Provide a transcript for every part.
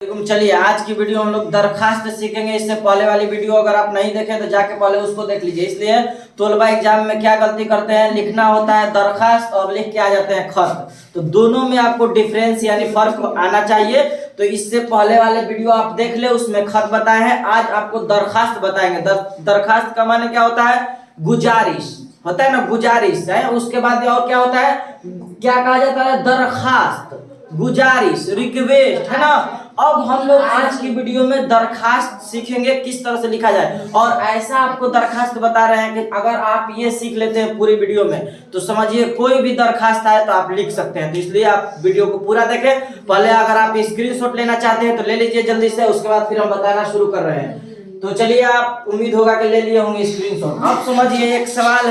चलिए आज की वीडियो हम लोग दरखास्त सीखेंगे। इससे पहले वाली वीडियो अगर आप नहीं देखे तो जाके पहले उसको देख लीजिए। इसलिए तोलबा एग्जाम में क्या गलती करते हैं, लिखना होता है दरखास्त और लिख के आ जाते हैं खत। तो दोनों में आपको डिफरेंस यानी फर्क आना चाहिए। तो इससे पहले वाले वीडियो आप देख ले, उसमें खत बताए हैं। आज आपको दरखास्त बताएंगे। दरखास्त का माने क्या होता है, गुजारिश होता है ना, गुजारिश है। उसके बाद और क्या होता है, क्या कहा जाता है, दरखास्त, गुजारिश, रिक्वेस्ट, है ना। अब हम लोग आज की वीडियो में दरखास्त सीखेंगे किस तरह से लिखा जाए। और ऐसा आपको दरखास्त बता रहे हैं कि अगर आप ये सीख लेते हैं पूरी वीडियो में तो समझिए कोई भी दरखास्त आए तो आप लिख सकते हैं। तो इसलिए आप वीडियो को पूरा देखें। पहले अगर आप स्क्रीनशॉट लेना चाहते हैं तो ले लीजिए जल्दी से, उसके बाद फिर हम बताना शुरू कर रहे हैं। तो चलिए, आप उम्मीद होगा कि ले लिए होंगे स्क्रीनशॉट। अब समझिए एक सवाल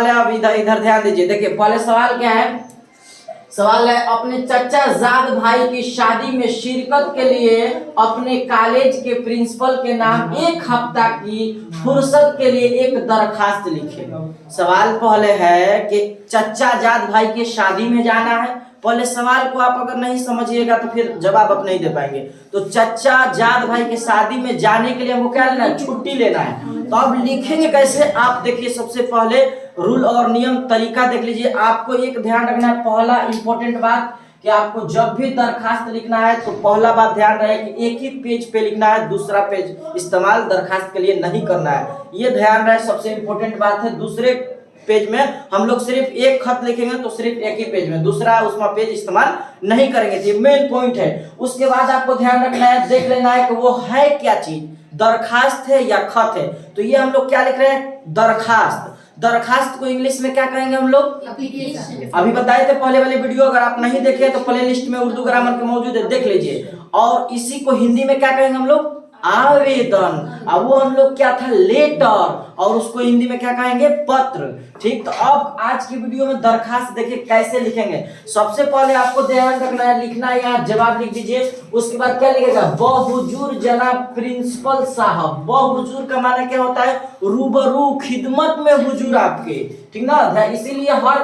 है, अब इधर ध्यान दीजिए। देखिए पहले सवाल क्या है, सवाल है अपने चचा जाद भाई की शादी में शिरकत के लिए अपने कॉलेज के प्रिंसिपल के नाम एक हफ्ता की फुर्सत के लिए एक दरखास्त लिखे। सवाल पहले है कि चचा जाद भाई की शादी में जाना है। पहले सवाल को आप अगर नहीं समझिएगा तो फिर जवाब आप नहीं दे पाएंगे। तो चचा जाद भाई की शादी में जाने के लिए हमको क्या लेना है, छुट्टी लेना है। तो अब लिखेंगे कैसे, आप देखिए सबसे पहले रूल और नियम तरीका देख लीजिए। आपको एक ध्यान रखना है, पहला इंपॉर्टेंट बात कि आपको जब भी दरखास्त लिखना है तो पहला बात ध्यान रहे कि एक ही पेज पे लिखना है, दूसरा पेज इस्तेमाल दरखास्त के लिए नहीं करना है। ये ध्यान रहे, सबसे इंपॉर्टेंट बात है। दूसरे पेज में हम लोग सिर्फ एक खत लिखेंगे तो सिर्फ एक ही पेज में, दूसरा उसमें पेज इस्तेमाल नहीं करेंगे। ये मेन पॉइंट है। उसके बाद आपको ध्यान रखना है, देख लेना है कि वो है क्या चीज, दरखास्त है या खत है। तो ये हम लोग क्या लिख रहे हैं, दरखास्त। दरखास्त को इंग्लिश में क्या कहेंगे हम लोग, एप्लीकेशन। अभी बताए थे पहले वाले वीडियो, अगर आप नहीं देखे तो प्ले लिस्ट में उर्दू ग्रामर के मौजूद है, देख लीजिए। और इसी को हिंदी में क्या कहेंगे हम लोग, आवेदन। अब वो हम लोग क्या था, लेटर, और उसको हिंदी में क्या कहेंगे, पत्र। ठीक, तो अब आज की वीडियो में दरखास्त देखिए कैसे लिखेंगे। सबसे पहले आपको ध्यान रखना है, लिखना है यहाँ जवाब लिख दीजिए। उसके बाद क्या लिखेगा, बहुजूर जनाब प्रिंसिपल साहब। बहुजूर का माना क्या होता है, रूबरू, खिदमत में हुजूर आपके, ठीक ना। इसीलिए हर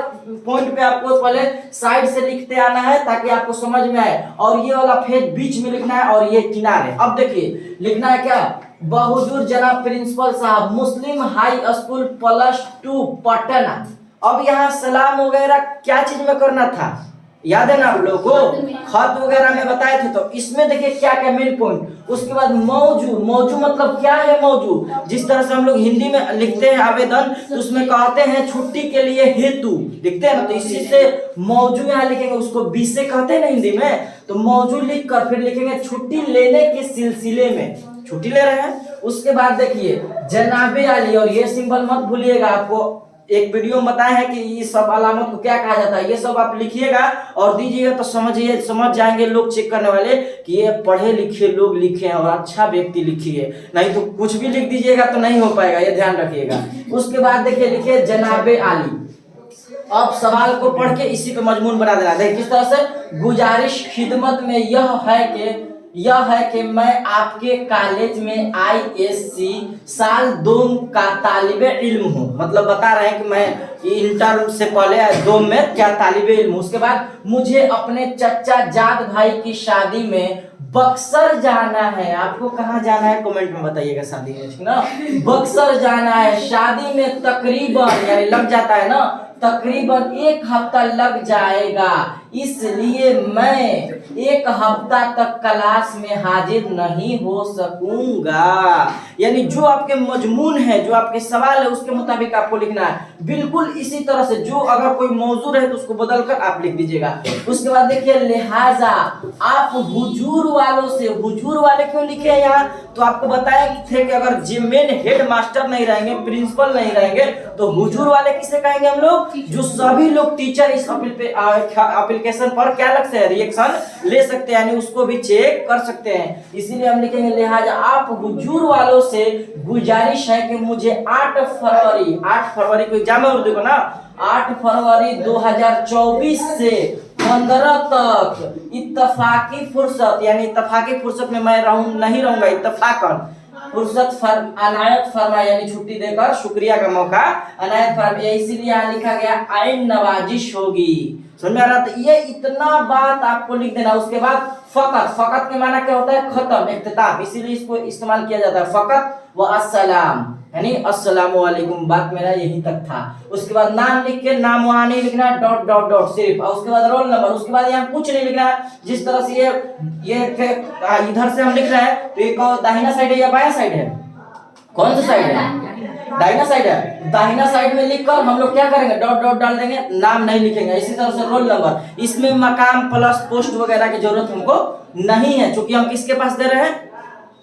पॉइंट पे आपको पहले साइड से लिखते आना है ताकि आपको समझ में आए। और ये वाला फेज बीच में लिखना है और ये किनारे। अब देखिए लिखना है क्या, बहुजूर जनाब प्रिंसिपल साहब, मुस्लिम हाई स्कूल +2 पटना। अब यहाँ सलाम वगैरह क्या चीज में करना था, याद है ना आप लोगों को, खत वगैरह में बताए थे। तो इसमें देखिए क्या क्या मेन पॉइंट। उसके बाद मौजू, मौजू मतलब क्या है, मौजू जिस तरह से हम लोग हिंदी में लिखते हैं आवेदन, तो उसमें कहते हैं छुट्टी के लिए हेतु, लिखते हैं ना। तो इसी से मौजू यहाँ लिखेंगे, उसको विषय कहते हैं ना हिंदी में। तो मौजू लिख कर फिर लिखेंगे छुट्टी लेने के सिलसिले में, छुट्टी ले रहे हैं। उसके बाद देखिए जनाबे आली, और ये सिंबल मत भूलिएगा, आपको एक वीडियो में बताया है कि ये सब अलामत को क्या कहा जाता है। ये सब आप लिखिएगा और दीजिएगा तो समझ जाएंगे लोग चेक करने वाले कि ये पढ़े लिखे लोग लिखे हैं और अच्छा व्यक्ति लिखी है। नहीं तो कुछ भी लिख दीजिएगा तो नहीं हो पाएगा, ये ध्यान रखिएगा। उसके बाद देखिए लिखिए जनाबे आली। अब सवाल को पढ़ के इसी पे मजमून बना देना। देखिए किस तरह से, गुजारिश खिदमत में यह है कि मैं आपके कॉलेज में ISC साल 2 का तालिबे इल्म हूँ। मतलब बता रहे हैं कि मैं इंटर से पहले 2 में क्या तालिबे इल्म हूँ। उसके बाद मुझे अपने चचा जाद भाई की शादी में बक्सर जाना है। आपको कहाँ जाना है कमेंट में बताइएगा, शादी में, ठीक ना। बक्सर जाना है, शादी में तकरीबन यानी लग जाता है ना, तकरीबन 1 हफ्ता लग जाएगा, इसलिए मैं 1 हफ्ता तक क्लास में हाजिर नहीं हो सकूंगा। यानी जो आपके मजमून है, जो आपके सवाल है, उसके मुताबिक आपको लिखना है। बिल्कुल इसी तरह से जो अगर कोई मौजू है तो उसको बदलकर आप लिख दीजिएगा। उसके बाद देखिए लिहाजा आप हुजूर वालों से, हुजूर वाले क्यों लिखे हैं यहाँ, तो आपको बताया थे कि अगर मेन हेड मास्टर नहीं रहेंगे, प्रिंसिपल नहीं रहेंगे, तो हुजूर वाले किसे कहेंगे हम लोग, जो सभी लोग टीचर इस एप्लीकेशन पर क्या लग सकते हैं, रिएक्शन ले सकते हैं, यानी उसको भी चेक कर सकते हैं। इसीलिए हम लिखेंगे लिहाजा आप हुजूर वालों से गुजारिश है कि मुझे 8 फरवरी को एग्जाम है उर्दू को ना, 8 फरवरी 2024 से 15 तक इत्तफाकी फुर्सत, यानी इत्तफाकी फुर्सत में मैं नहीं रहूंगा, इत्तफाकन फुर्सत अनायत फरमा, यानी छुट्टी देकर शुक्रिया का मौका अनायत फरमा। इसीलिए यहाँ लिखा गया आइन नवाजिश होगी। समझ में आ रहा? तो ये इतना बात आपको लिख देना। उसके बाद फकत, फकत के माना क्या होता है? खत्म, इख्तिताम, इसीलिए इसको इस्तेमाल किया जाता है फकत व अस्सलाम, यानी अस्सलामु अलैकुम। बात मेरा यही तक था। उसके बाद नाम लिख के नाम वहां नहीं लिखना, डॉट डॉट डॉट सिर्फ, और उसके बाद रोल नंबर। उसके बाद यहाँ कुछ नहीं लिखना है। जिस तरह से ये इधर से हम लिख रहे हैं तो ये दाहिना साइड है या बायां साइड है? कौन सा साइड है? दाहिना साइड है। दाहिना साइड में लिखकर हम लोग क्या करेंगे? डॉट डॉट डाल देंगे, नाम नहीं लिखेंगे। इसी तरह से रोल नंबर। इसमें मकाम प्लस पोस्ट वगैरह की जरूरत हमको नहीं है, क्योंकि हम किसके पास दे रहे हैं?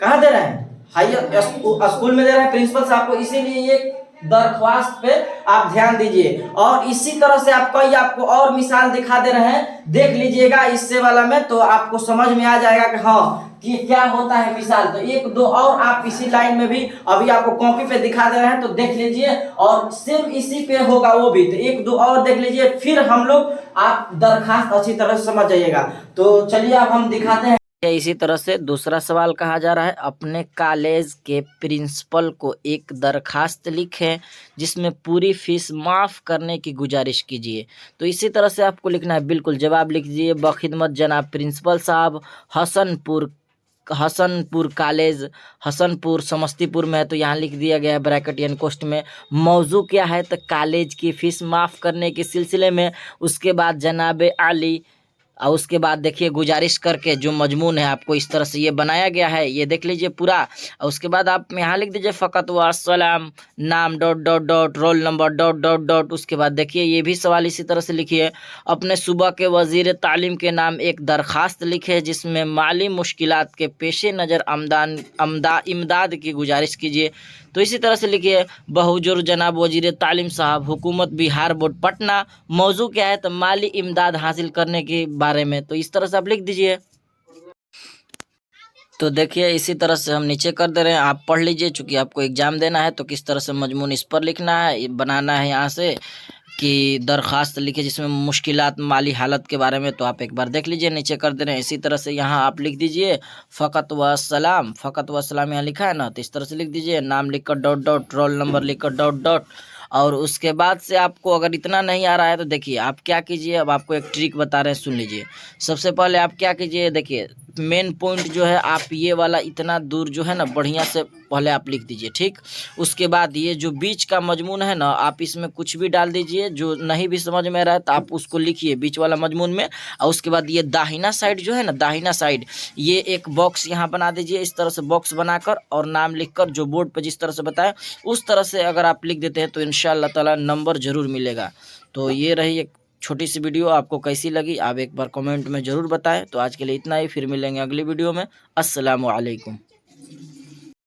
कहाँ दे रहे हैं? हायर स्कूल में दे रहे हैं, प्रिंसिपल साहब को। इसीलिए ये दरख्वास्त पे आप ध्यान दीजिए। और इसी तरह से आपको और मिसाल दिखा दे रहे हैं, देख लीजिएगा इससे वाला में, तो आपको समझ में आ जाएगा कि हाँ कि क्या होता है मिसाल। तो एक दो और आप इसी लाइन में भी अभी आपको कॉपी पे दिखा दे रहे हैं, तो देख लीजिए, और सेम इसी पे होगा वो भी। तो एक दो और देख लीजिए, फिर हम लोग आप दरखास्त अच्छी तरह से समझ जाइएगा। तो चलिए अब हम दिखाते हैं। इसी तरह से दूसरा सवाल कहा जा रहा है, अपने कॉलेज के प्रिंसिपल को एक दरखास्त लिखें जिसमें पूरी फीस माफ़ करने की गुजारिश कीजिए। तो इसी तरह से आपको लिखना है, बिल्कुल जवाब लिख दीजिए। बखिदमत जनाब प्रिंसिपल साहब, हसनपुर कॉलेज, हसनपुर समस्तीपुर में है, तो यहाँ लिख दिया गया है ब्रैकेट यानी कोष्ठ में। मौजू क्या है? तो कॉलेज की फ़ीस माफ़ करने के सिलसिले में। उसके बाद जनाब आली, और उसके बाद देखिए गुजारिश करके जो मजमून है आपको इस तरह से ये बनाया गया है, ये देख लीजिए पूरा। और उसके बाद आप यहाँ लिख दीजिए फ़कत व अस्सलाम, नाम dot dot dot, roll number dot dot dot. उसके बाद देखिए ये भी सवाल इसी तरह से लिखिए, अपने सूबा के वज़ीर तालीम के नाम एक दरख्वास्त लिखे जिसमें माली मुश्किलात के पेश नज़र इमदाद की गुजारिश कीजिए। तो इसी तरह से लिखिए, बहुजुर जनाब वज़ीर तालीम साहब, हुकूमत बिहार बोर्ड पटना। मौजू क्या है? तो माली इमदाद हासिल करने के बारे में। तो इस तरह से आप लिख दीजिए। तो देखिए इसी तरह से हम नीचे कर दे रहे हैं, आप पढ़ लीजिए। चूँकि आपको एग्ज़ाम देना है तो किस तरह से मजमून इस पर लिखना है, बनाना है यहाँ से कि दरख्वास्त लिखे जिसमें मुश्किलात माली हालत के बारे में। तो आप एक बार देख लीजिए, नीचे कर दे रहे हैं। इसी तरह से यहाँ आप लिख दीजिए फ़कत व सलाम, फ़कत व सलाम यहाँ लिखा है ना, तो इस तरह से लिख दीजिए। नाम लिखकर डॉट डॉट, रोल नंबर लिखकर डॉट डॉट। और उसके बाद से आपको अगर इतना नहीं आ रहा है तो देखिए आप क्या कीजिए, अब आपको एक ट्रिक बता रहे हैं, सुन लीजिए। सबसे पहले आप क्या कीजिए, देखिए मेन पॉइंट जो है आप ये वाला इतना दूर जो है ना बढ़िया से पहले आप लिख दीजिए, ठीक। उसके बाद ये जो बीच का मजमून है ना, आप इसमें कुछ भी डाल दीजिए, जो नहीं भी समझ में रहा है तो आप उसको लिखिए बीच वाला मजमून में। और उसके बाद ये दाहिना साइड जो है ना, दाहिना साइड, ये एक बॉक्स यहाँ बना दीजिए, इस तरह से बॉक्स बनाकर और नाम लिखकर जो बोर्ड पर जिस तरह से बताया उस तरह से अगर आप लिख देते हैं तो इंशाअल्लाह ताला नंबर ज़रूर मिलेगा। तो ये रही एक छोटी सी वीडियो, आपको कैसी लगी आप एक बार कमेंट में ज़रूर बताएं। तो आज के लिए इतना ही, फिर मिलेंगे अगली वीडियो में। अस्सलामु अलैकुम।